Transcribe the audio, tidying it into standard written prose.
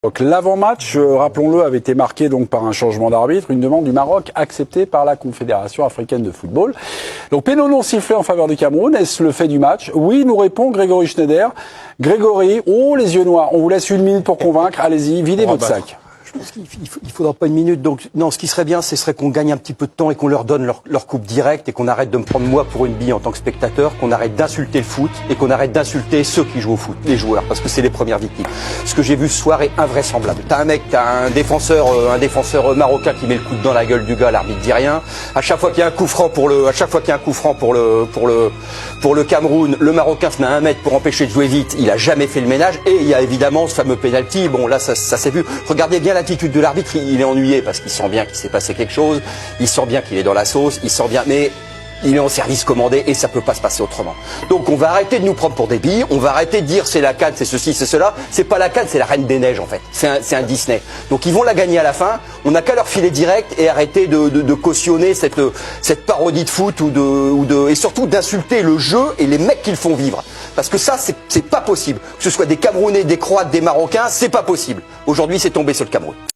Donc l'avant-match, rappelons-le, avait été marqué donc par un changement d'arbitre, une demande du Maroc acceptée par la Confédération africaine de football. Donc péno non sifflé en faveur du Cameroun, est-ce le fait du match? Oui, nous répond Grégory Schneider. Grégory, oh les yeux noirs, on vous laisse une minute pour convaincre, allez-y, videz votre sac. Je pense qu'il ne faudra pas une minute. Donc, non, ce qui serait bien, ce serait qu'on gagne un petit peu de temps et qu'on leur donne leur coupe directe et qu'on arrête de me prendre moi pour une bille en tant que spectateur, qu'on arrête d'insulter le foot et qu'on arrête d'insulter ceux qui jouent au foot, les joueurs, parce que c'est les premières victimes. Ce que j'ai vu ce soir est invraisemblable. T'as un défenseur marocain qui met le coude dans la gueule du gars, l'arbitre dit rien. À chaque fois qu'il y a un coup franc pour le Cameroun, le Marocain se met à 1 mètre pour empêcher de jouer vite. Il a jamais fait le ménage. Et il y a évidemment ce fameux penalty. Bon, là, ça s'est vu. Regardez bien l'attitude de l'arbitre, il est ennuyé parce qu'il sent bien qu'il s'est passé quelque chose, il sent bien qu'il est dans la sauce, il sent bien, mais il est en service commandé et ça peut pas se passer autrement. Donc on va arrêter de nous prendre pour des billes, on va arrêter de dire c'est la CAN, c'est ceci, c'est cela. C'est pas la CAN, c'est la Reine des Neiges en fait. C'est un Disney. Donc ils vont la gagner à la fin. On n'a qu'à leur filer direct et arrêter de cautionner cette parodie de foot et surtout d'insulter le jeu et les mecs qui le font vivre. Parce que ça, c'est pas possible. Que ce soit des Camerounais, des Croates, des Marocains, c'est pas possible. Aujourd'hui, c'est tombé sur le Cameroun.